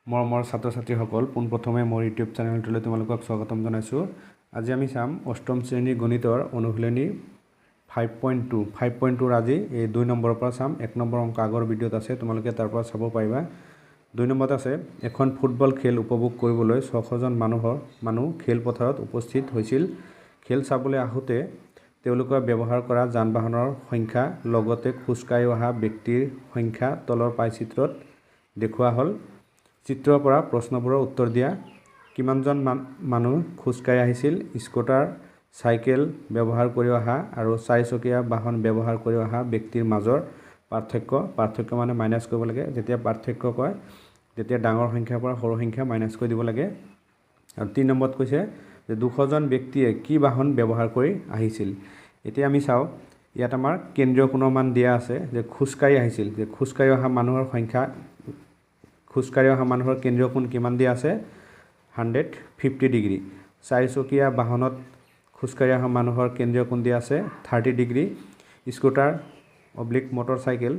মৰমৰ ছাত্ৰ ছাত্ৰীসকল পোনপ্ৰথমে মোৰ ইউটিউব চেনেলটোলৈ তোমালোকক স্বাগতম জনাইছোঁ। আজি আমি চাম অষ্টম শ্ৰেণীৰ গণিতৰ অনুশীলনী 5.2 আজি এই 2 নম্বৰৰ পৰা চাম। 1 নম্বৰ অংক আগৰ ভিডিঅ'ত আছে, তোমালোকে তাৰ পৰা চাব পাৰিবা। 2 নম্বৰত আছে, এখন ফুটবল খেল উপভোগ কৰিবলৈ 600জন মানুহ খেলপথাৰত উপস্থিত হৈছিল। খেল চাবলৈ আহোঁতে তেওঁলোকৰ ব্যৱহাৰ কৰা যান বাহনৰ সংখ্যা লগতে খোজকাঢ়ি অহা ব্যক্তিৰ সংখ্যা তলৰ পাই চিত্ৰত দেখুওৱা হ'ল। চিত্ৰৰ পৰা প্ৰশ্নবোৰৰ উত্তৰ দিয়া। কিমানজন মানুহ খোজকাঢ়ি আহিছিল? স্কুটাৰ, চাইকেল ব্যৱহাৰ কৰি অহা আৰু চাৰিচকীয়া বাহন ব্যৱহাৰ কৰি অহা ব্যক্তিৰ মাজৰ পাৰ্থক্য মানে মাইনাছ কৰিব লাগে। যেতিয়া পাৰ্থক্য কয় তেতিয়া ডাঙৰ সংখ্যাৰ পৰা সৰু সংখ্যা মাইনাছ কৰি দিব লাগে। আৰু 3 নম্বৰত কৈছে যে 200জন ব্যক্তিয়ে কি বাহন ব্যৱহাৰ কৰি আহিছিল। এতিয়া আমি চাওঁ, ইয়াত আমাৰ কেন্দ্ৰীয় কোণৰ মান দিয়া আছে যে খোজকাঢ়ি আহিছিল, যে খোজকাঢ়ি অহা মানুহৰ কেন্দ্ৰীয় কোণ কিমান দিয়া আছে? 150 ডিগ্ৰী। চাৰিচকীয়া বাহনত খোজকাঢ়ি অহা মানুহৰ কেন্দ্ৰীয় কোণ দিয়া আছে 30 ডিগ্ৰী। স্কুটাৰ মটৰ চাইকেল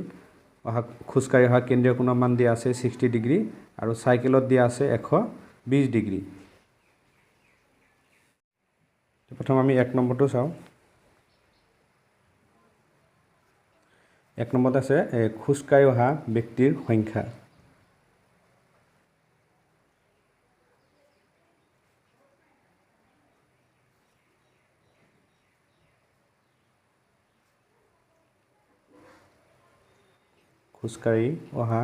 খোজকাঢ়ি অহা কেন্দ্ৰীয় কোণৰ মান দিয়া আছে 60 ডিগ্ৰী আৰু চাইকেলত দিয়া আছে 120 ডিগ্ৰী। প্ৰথম আমি 1 নম্বৰটো চাওঁ। 1 নম্বৰত আছে খোজকাঢ়ি অহা ব্যক্তিৰ সংখ্যা। খোজকাঢ়ি অহা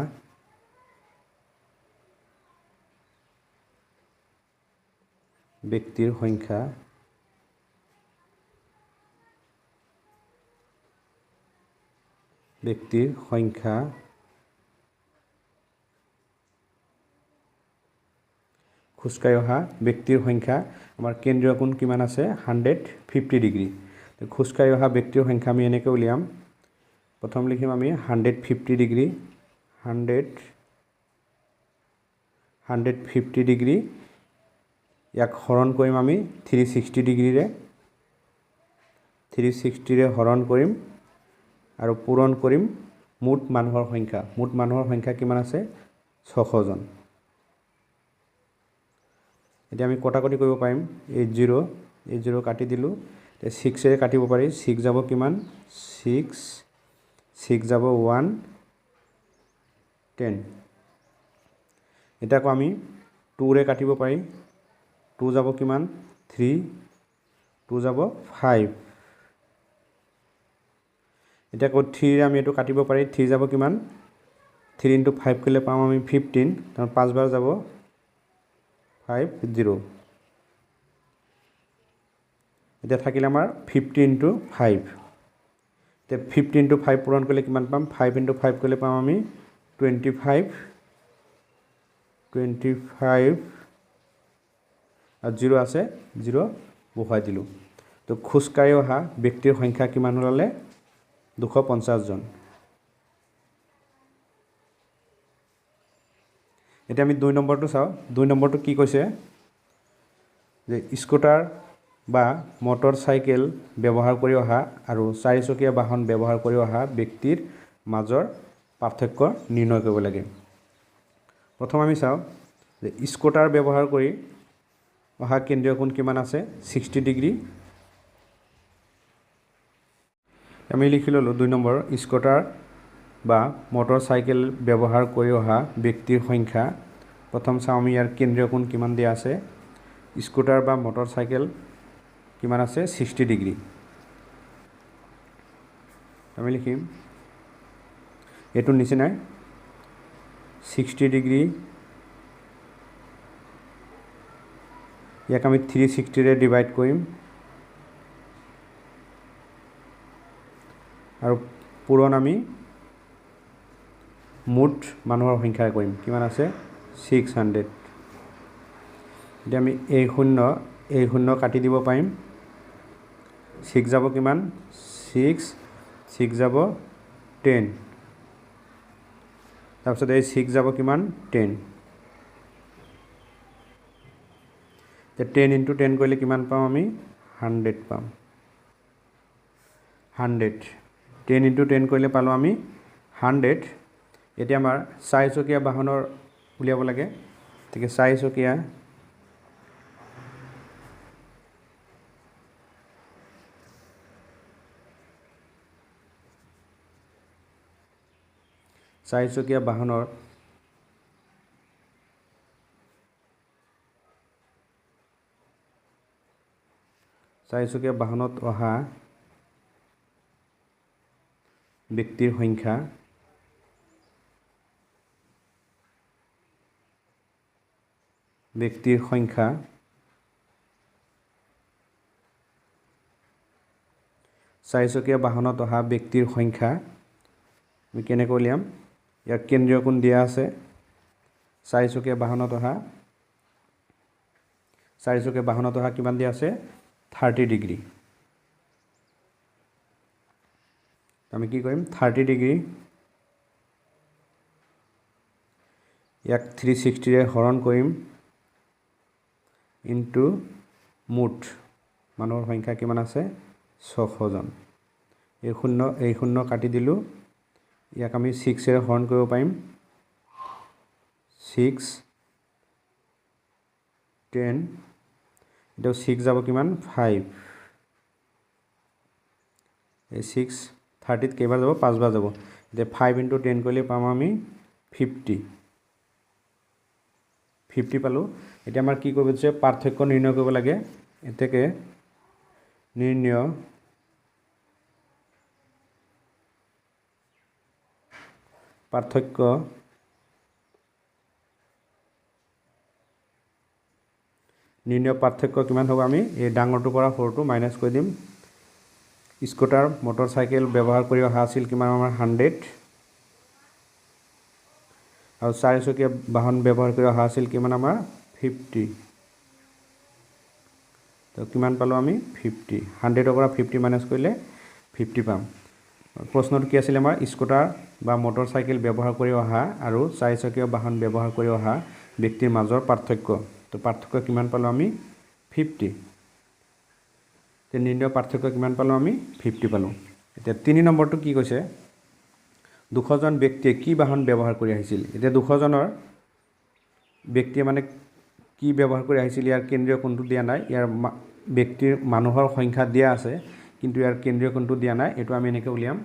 ব্যক্তিৰ সংখ্যা খোজকাঢ়ি অহা ব্যক্তিৰ সংখ্যা আমাৰ কেন্দ্ৰীয় কোণ কিমান আছে? 150 ডিগ্ৰী। খোজকাঢ়ি অহা ব্যক্তিৰ সংখ্যা আমি এনেকৈ উলিয়াম। প্ৰথম লিখিম আমি 150 ডিগ্ৰী, 150 ডিগ্ৰী। ইয়াক হৰণ কৰিম আমি 360 ডিগ্ৰীৰে, 360ৰে হৰণ কৰিম আৰু পূৰণ কৰিম মুঠ মানুহৰ সংখ্যা। মুঠ মানুহৰ সংখ্যা কিমান আছে? 600জন। এতিয়া আমি কটাকটি কৰিব পাৰিম। এই 0 কাটি দিলোঁ। এতিয়া 6ৰে কাটিব পাৰি। 6 যাব কিমান? 6 যাব 1 10। এতিয়া আকৌ আমি 2ৰে কাটিব পাৰি। 2 যাব কিমান? 3, 2 যাব 5। এতিয়া আকৌ 3ৰে আমি এইটো কাটিব পাৰি। 3 যাব কিমান? 3 × 5 কৰিলে পাম আমি 15, তাৰমানে 5 বাৰ যাব 50। এতিয়া থাকিলে আমাৰ 50 × 5। এতিয়া 50 × 5 পূৰণ কৰিলে কিমান পাম? 5 × 5 কৰিলে পাম আমি 25 আৰু 0 আছে, 0 বহুৱাই দিলোঁ। তো খোজকাঢ়ি অহা ব্যক্তিৰ সংখ্যা কিমান ওলালে? 250 জন। এতিয়া আমি 2 নম্বৰটো চাওঁ। 2 নম্বৰটো কি কৈছে? যে স্কুটাৰ বা মটৰ চাইকেল ব্যৱহাৰ কৰি অহা আৰু চাৰিচকীয়া বাহন ব্যৱহাৰ কৰি অহা ব্যক্তিৰ মাজৰ পাৰ্থক্য নিৰ্ণয় কৰিব লাগে। প্ৰথম আমি চাওঁ যে স্কুটাৰ ব্যৱহাৰ কৰি অহা কেন্দ্ৰীয় কোণ কিমান আছে? 60 ডিগ্ৰী। আমি লিখি ল'লোঁ 2 নম্বৰ, স্কুটাৰ বা মটৰ চাইকেল ব্যৱহাৰ কৰি অহা ব্যক্তিৰ সংখ্যা। প্ৰথম চাওঁ আমি ইয়াৰ কেন্দ্ৰীয় কোণ কিমান দিয়া আছে। স্কুটাৰ বা মটৰ চাইকেল কিমান আছে? 60 ডিগ্ৰী। আমি লিখিম এইটোৰ নিচিনাই 60 ডিগ্ৰী। ইয়াক আমি 360ৰে ডিভাইড কৰিম আৰু পূৰণ আমি মুঠ মানুহৰ সংখ্যাৰে কৰিম। কিমান আছে? 600। এতিয়া আমি এই শূন্য কাটি দিব পাৰিম। 6 যাব কিমান? 6 যাব 10। তাৰপিছত এই 6 যাব কিমান? 10। এতিয়া 10 × 10 কৰিলে কিমান পাম আমি? 100 পাম। 100 10 × 10 কৰিলে পালোঁ আমি 100। এতিয়া আমাৰ চাৰিচকীয়া বাহনৰ উলিয়াব লাগে। গতিকে চাৰিচকীয়া বাহনৰ বাহনত অহা ব্যক্তিৰ সংখ্যা চাৰিচকীয়া বাহনত অহা ব্যক্তিৰ সংখ্যা আমি কেনেকৈ উলিয়াম ইয়াৰ কেন্দ্ৰীয় কোণ দিয়া আছে চাৰিচকীয়া বাহনত অহা কিমান দিয়া আছে 30 ডিগ্ৰী আমি কি কৰিম 30 ডিগ্ৰী ইয়াক 360 ৰে হৰণ কৰিম ইনটু মুঠ মানুহৰ সংখ্যা কিমান আছে 600 জন এই শূন্য কাটি দিলো ইয়াক আমি 6 ৰে হৰণ কৰিব পাৰিম 6 10 এটা 6 যাব কিমান 5 এই 6 30 কেইবাৰ যাব 5 বাৰ যাব এতিয়া 5 * 10 কৰিলে পাম আমি 50 পালো এতিয়া আমাৰ কি কৰিব দিছে পাৰ্থক্য নিৰ্ণয় কৰিব লাগে এতেকে নিৰ্ণয় পাৰ্থক্য কিমান হ'ব আমি এই ডাঙৰটোৰ পৰা সৰুটো মাইনাস কৰি দিম স্কুটাৰ মটৰচাইকেল ব্যৱহাৰ কৰি অহা আছিল কিমান আমাৰ 100 আৰু চাৰিচকীয়া বাহন ব্যৱহাৰ কৰি অহা আছিল কিমান আমাৰ 50 তো কিমান পালো আমি 50 100 ৰ পৰা 50 মাইনাস কৰিলে 50 পাম প্ৰশ্নটো কি আছিল আমাৰ স্কুটাৰ বা মটৰচাইকেল ব্যৱহাৰ কৰি অহা আৰু চাৰিচকীয়া বাহন ব্যৱহাৰ কৰি অহা ব্যক্তিৰ মাজৰ পাৰ্থক্য তো পাৰ্থক্য কিমান পালো আমি 50 তে নিৰ্ণয় পাৰ্থক্য কিমান পালো আমি 50 পালো এতিয়া 3 নম্বৰটো কি কৈছে 200 জন ব্যক্তিয়ে কি বাহন ব্যৱহাৰ কৰি আহিছিল এতিয়া 200 জনৰ ব্যক্তিয়ে মানে কি ব্যৱহাৰ কৰি আহিছিল ইয়াৰ কেন্দ্ৰীয় কোণটো দিয়া নাই ইয়াৰ ব্যক্তিৰ মানুহৰ সংখ্যা দিয়া আছে কিন্তু ইয়াৰ কেন্দ্ৰীয় কোণটো দিয়া নাই এটো আমি এনেকৈ উলিয়াম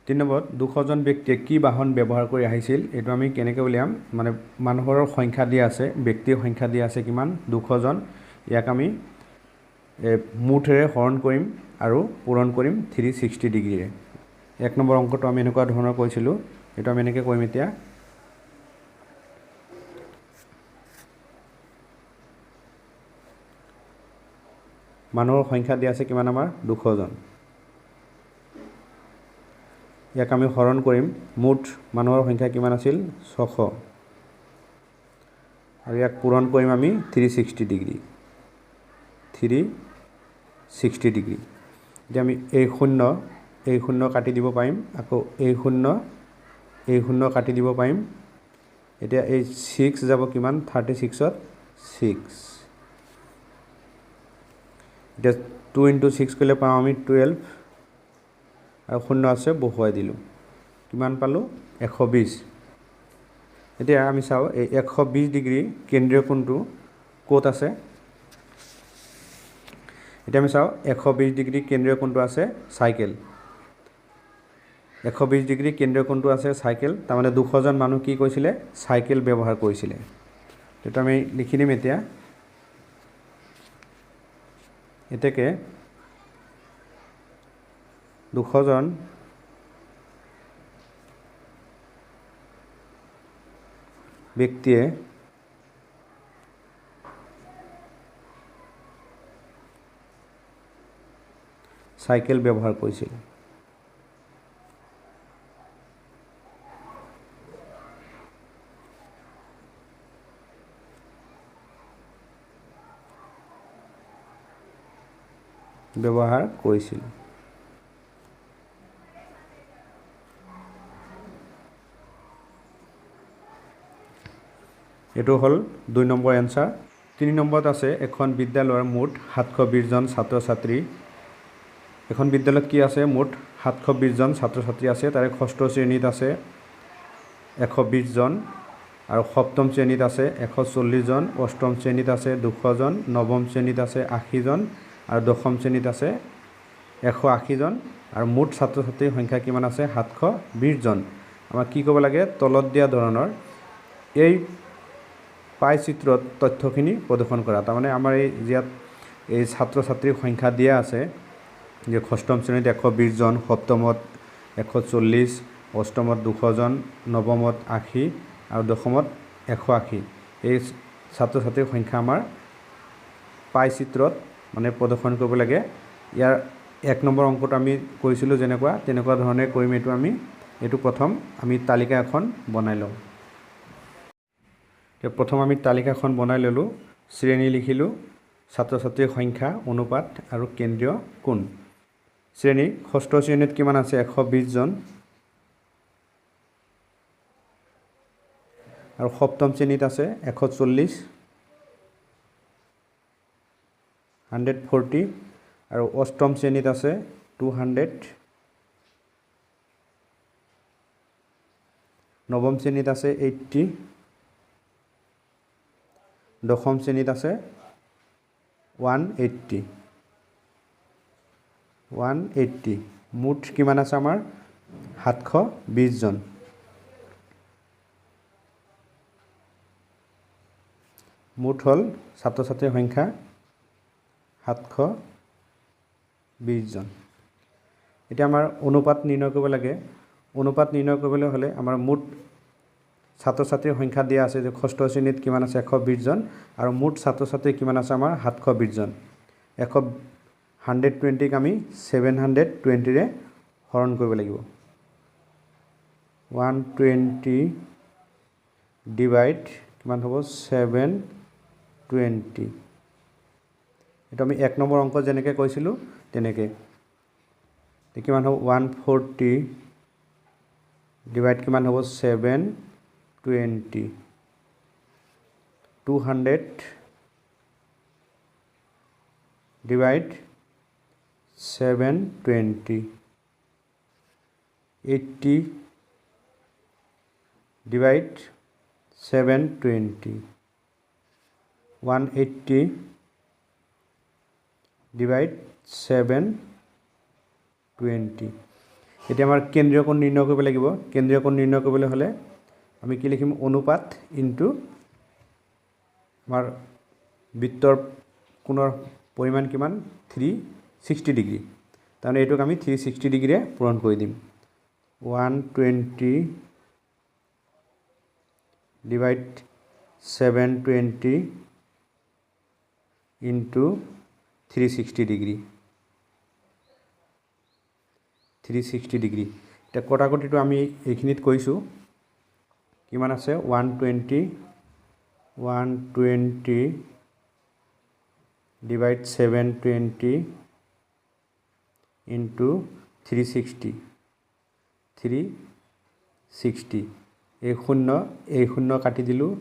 3 নম্বৰ 200 জন ব্যক্তিয়ে কি বাহন ব্যৱহাৰ কৰি আহিছিল এটো আমি কেনেকৈ উলিয়াম মানে মানুহৰ সংখ্যা দিয়া আছে ব্যক্তিৰ সংখ্যা দিয়া আছে কিমান 200 জন ইয়াক আমি মুঠেৰে হৰণ কৰিম আৰু পূৰণ কৰিম 360 ডিগ্ৰীৰে 1 নম্বৰ অংকটো আমি এনেকুৱা ধৰণৰ কৰিছিলো এটো আমি এনেকৈ কৰিম এতিয়া মানুহৰ সংখ্যা দিয়া আছে কিমান আমাৰ 200 জন ইয়াক আমি হৰণ কৰিম মুঠ মানুহৰ সংখ্যা কিমান আছিল 600 আৰু ইয়াক পূৰণ কৰিম আমি 360 ডিগ্ৰী এতিয়া আমি এই শূন্য কাটি দিব পাৰিম আকৌ এই শূন্য কাটি দিব পাৰিম এতিয়া এই 6 যাব কিমান 36 ত 6 এতিয়া 2 * 6 কৰিলে পাম আমি 12 আৰু শূন্য আছে বহুৱাই দিলো কিমান পালো 120 এতিয়া আমি চাও এই 120 ডিগ্ৰী কেন্দ্ৰীয় কোণটো ক'ত আছে এতিয়া আমি চাও 120 ডিগ্ৰী কেন্দ্ৰীয় কোণটো আছে সাইকেল 120 ডিগ্ৰী কেন্দ্ৰীয় কোণটো আছে সাইকেল তাৰ মানে 200 জন মানুহ কি কৰিছিলে সাইকেল ব্যৱহাৰ কৰিছিলে এটা আমি লিখি দিম এতিয়া এতেকে 200 জন ব্যক্তিয়ে সাইকেল ব্যৱহাৰ কৰিছিল এটো হল 2 নম্বৰ এনসাৰ 3 নম্বৰত আছে এখন বিদ্যালয়ৰ মুঠ 720 জন ছাত্ৰ ছাত্ৰী এখন বিদ্যালয়ত কি আছে মুঠ 720 জন ছাত্ৰ ছাত্ৰী আছে তাৰে ষষ্ঠ শ্ৰেণীত আছে 120 জন আৰু সপ্তম শ্ৰেণীত আছে 140 জন, অষ্টম শ্ৰেণীত আছে 200 জন, নৱম শ্ৰেণীত আছে 80 জন আৰু দশম শ্ৰেণীত আছে 180 জন আৰু মুঠ ছাত্ৰ ছাত্ৰীৰ সংখ্যা কিমান আছে 720 জন। আমাক কি ক'ব লাগে, তলত দিয়া ধৰণৰ এই পাই চিত্ৰত তথ্যখিনি প্ৰদৰ্শন কৰা। তাৰমানে আমাৰ ইয়াত এই ছাত্ৰ ছাত্ৰীৰ সংখ্যা দিয়া আছে যে ষষ্ঠম শ্ৰেণীত 120 জন, সপ্তমত 140, অষ্টমত 200 জন, নৱমত 80 আৰু দশমত 180। এই ছাত্ৰ ছাত্ৰীৰ সংখ্যা আমাৰ পাই চিত্ৰত মানে প্ৰদৰ্শন কৰিব লাগে। ইয়াৰ 1 নম্বৰ অংকটো আমি কৰিছিলোঁ তেনেকুৱা ধৰণে কৰিম। এইটো প্ৰথম আমি তালিকা এখন বনাই লওঁ। প্ৰথম আমি তালিকাখন বনাই ল'লোঁ, শ্ৰেণী লিখিলোঁ, ছাত্ৰ ছাত্ৰীৰ সংখ্যা, অনুপাত আৰু কেন্দ্ৰীয় কোণ। শ্ৰেণী, ষষ্ঠ শ্ৰেণীত কিমান আছে 120 জন আৰু সপ্তম শ্ৰেণীত আছে 140, 140 আৰু অষ্টম শ্ৰেণীত আছে 200, নৱম শ্ৰেণীত আছে 80, দশম শ্ৰেণীত আছে 180। মুঠ কিমান আছে আমাৰ 720 জন। মুঠ হ'ল ছাত্ৰ ছাত্ৰীৰ সংখ্যা 720 জন। এতিয়া আমাৰ অনুপাত নিৰ্ণয় কৰিব লাগে। অনুপাত নিৰ্ণয় কৰিবলৈ হ'লে আমাৰ মুঠ ছাত্ৰ ছাত্ৰীৰ সংখ্যা দিয়া আছে যে ষষ্ঠ শ্ৰেণীত কিমান আছে 120 জন আৰু মুঠ ছাত্ৰ ছাত্ৰী কিমান আছে আমাৰ 720 জন। 120ক আমি 720ৰে হৰণ কৰিব লাগিব। 120 ডিভাইড কিমান হ'ব 720। এইটো আমি 1 নম্বৰ অংক যেনেকৈ কৈছিলোঁ তেনেকৈ। কিমান হ'ব 140 ডিভাইড কিমান হ'ব 720। 200 ডিভাইড 720। 80 ডিভাইড 720। 180 ডিভাইড 720। এতিয়া আমাৰ কেন্দ্ৰীয় কোণ নিৰ্ণয় কৰিব লাগিব। কেন্দ্ৰীয় কোণ নিৰ্ণয় কৰিবলৈ হ'লে আমি কি লিখিম, অনুপাত ইনটু আমাৰ বৃত্তৰ কোণৰ পৰিমাণ কিমান 360 ডিগ্ৰী। তাৰমানে এইটোক আমি 360 ডিগ্ৰীৰে পূৰণ কৰি দিম। 120 ডিভাইড 720 ইনটু 360 ডিগ্ৰী। 360 ডিগ্ৰী। এতিয়া কটাকটিটো আমি এইখিনিত কৰিছোঁ। কিমান আছে 120 ডিভাইড 720 ইনটু 360। এই শূন্য কাটি দিলোঁ।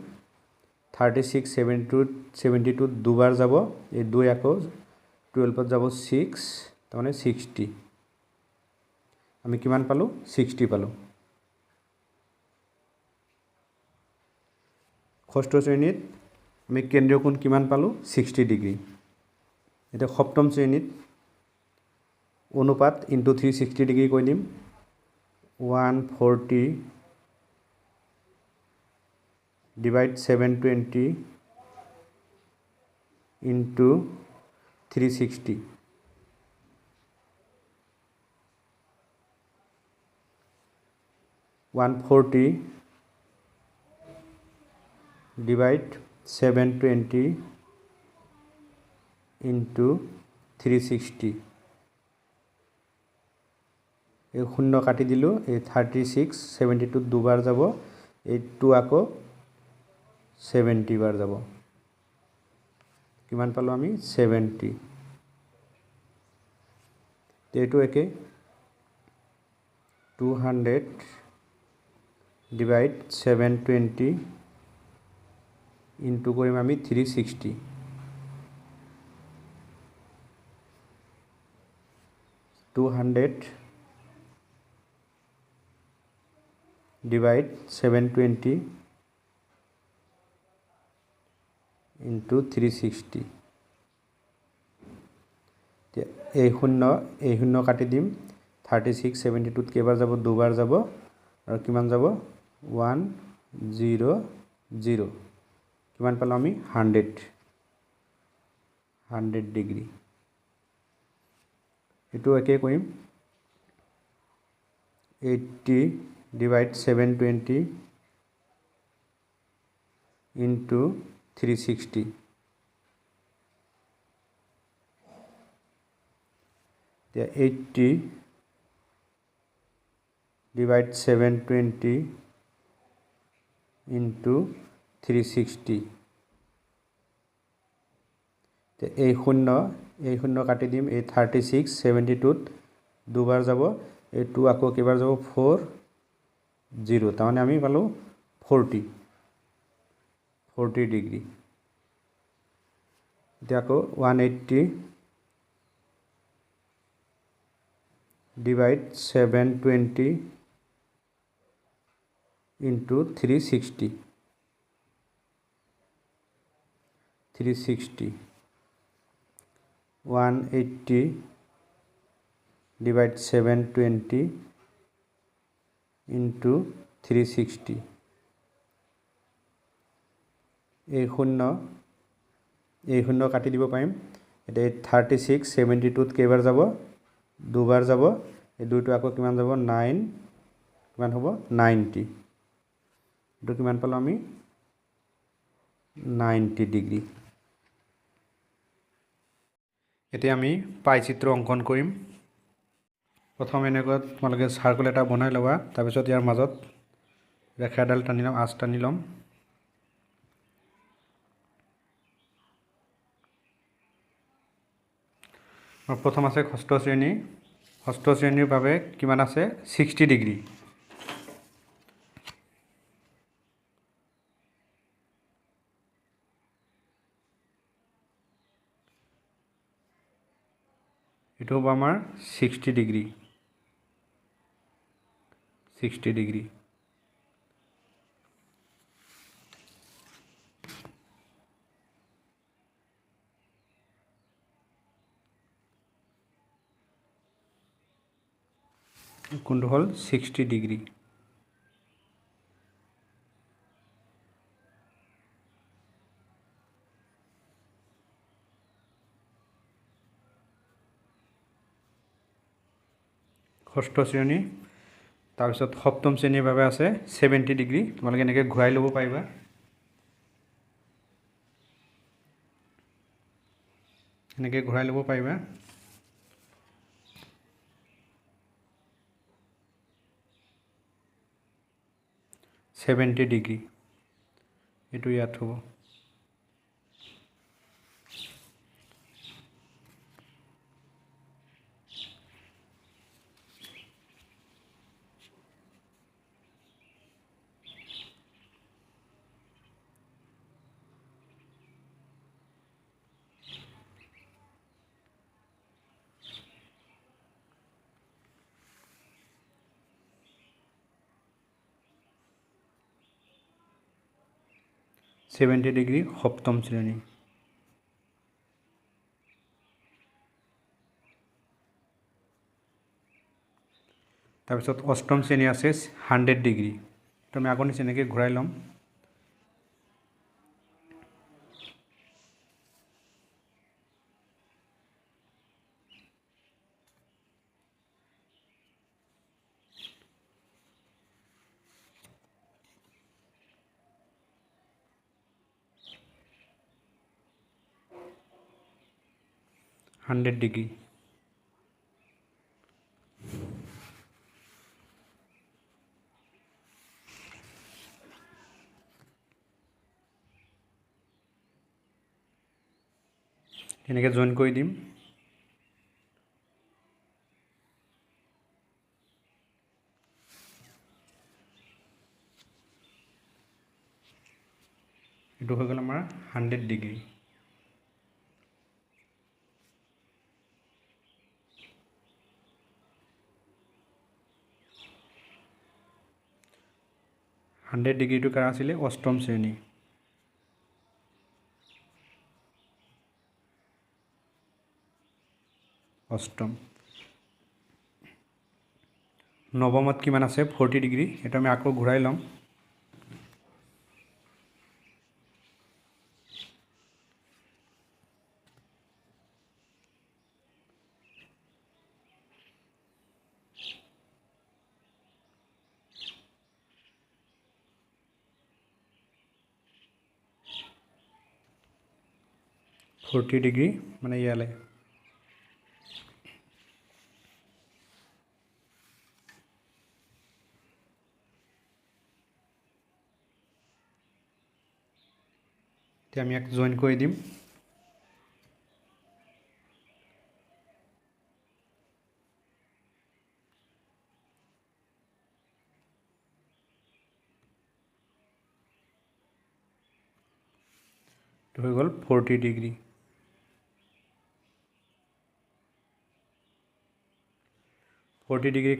36 72 দুবাৰ যাব, এই 2 আকৌ 12ত যাব 6, তাৰমানে 60। আমি কিমান পালোঁ 60 পালোঁ। ষষ্ঠ শ্ৰেণীত আমি কেন্দ্ৰীয় কোণ কিমান পালোঁ 60 ডিগ্ৰী। এতিয়া সপ্তম শ্ৰেণীত অনুপাত ইনটু 360 ডিগ্ৰী কৰি দিম। 140 ডিভাইড 720 ইনটু 360। 140 divide 720 into 360। এই শূন্য কাটি দিলোঁ, এই 36 72 দুবাৰ যাব, এই 2 আকৌ 70 বাৰ যাব। কিমান পালোঁ আমি 70। এইটো একে 200 ডিভাইড 720 ইনটু কৰিম আমি 360। 200 ডিভাইড 720 ইনটু 360 এই শূন্য কাটি দিম 36 72 কেইবাৰ যাব দুবাৰ যাব আৰু কিমান যাব 100 কিমান পালো আমি 100 ডিগ্ৰী এটো একে কৰিম 80 ডিভাইড 720 ইনটু 360 80 divide 720 into 360 এই শূন্য কাটি দিম এই 36 72 দুবাৰ যাব এই 2 আকৌ কেইবাৰ যাব 40 তাৰমানে আমি পালো 40 ডিগ্ৰী এতিয়া আকৌ 180 divide 720 into 360 180 divide 720 into 360 এই শূন্য কাটি দিব পাৰিম এটা 36 72 কেইবাৰ যাব দুবাৰ যাব এই দুইটো আকৌ কিমান যাব 9 কিমান হ'ব 90 এটো কিমান পালো আমি 90 ডিগ্ৰী এতিয়া আমি পাই চিত্ৰ অঙ্কন কৰিম প্ৰথম এনেকৈ তোমালোকে সাৰ্কেল এটা বনাই লবা তাৰ পিছত ইয়াৰ মাজত ৰেখা এডাল টানি লম আঁচ টানি লম প্ৰথম আছে ষষ্ঠ শ্ৰেণীৰ বাবে কিমান আছে 60 ডিগ্ৰী এটো হ'ব আমাৰ 60 ডিগ্ৰী কোনটো হল 60 ডিগ্ৰী ষষ্ঠ শ্ৰেণী তাৰ পিছত সপ্তম শ্ৰেণীৰ বাবে আছে 70 ডিগ্ৰী তোমালোকে এনেকৈ ঘূৰাই ল'ব পাৰিবা এনেকৈ ঘূৰাই ল'ব পাৰিবা 70 ডিগ্ৰী এটো ইয়াত হ'ব सेवेंटी डिग्री सप्तम श्रेणी তাৰপিছত অষ্টম শ্ৰেণী আছে 100 ডিগ্ৰী তো আমি আগৰ নিচিনাকৈ ঘূৰাই ল'ম ডিগ্ৰী এনেকৈ জয়েন কৰি দিম এটো হৈ গ'ল আমাৰ 100 ডিগ্ৰী ডিগ্ৰীটো কাৰ আছিলে অষ্টম শ্ৰেণী অষ্টম। নৱমত কিমান আছে 40 ডিগ্ৰী, এইটো আমি আকৌ ঘূৰাই ল'ম। ফৰ্টি ডিগ্ৰী মানে ইয়ালৈ। এতিয়া আমি ইয়াক জইন কৰি দিম। এইটো হৈ গ'ল 40 ডিগ্ৰী। ফৰ্টি ডিগ্ৰী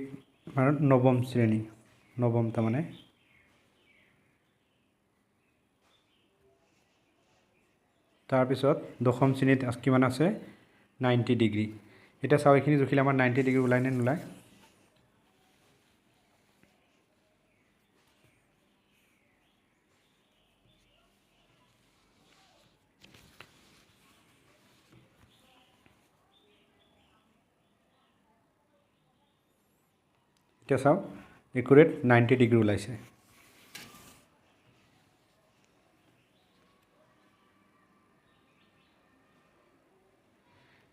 মানে নৱম শ্ৰেণী, নৱম তাৰমানে। তাৰপিছত দশম শ্ৰেণীত কিমান আছে 90 ডিগ্ৰী। এতিয়া চাওঁ এইখিনি জুখিলে আমাৰ 90 ডিগ্ৰী ওলাই নে নোলায়। এতিয়া চাওঁ একুৰেট 90 ডিগ্ৰী ওলাইছে।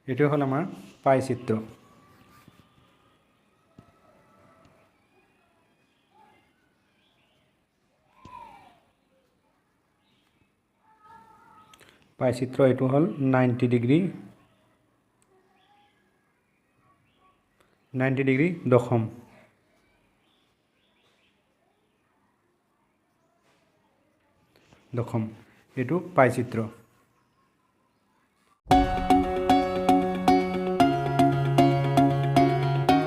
এইটো হ'ল আমাৰ পাই চিত্ৰ। পাই চিত্ৰ এইটো হ'ল 90 ডিগ্ৰী, 90 ডিগ্ৰী দশম। দশম এইটো পাই চিত্ৰ।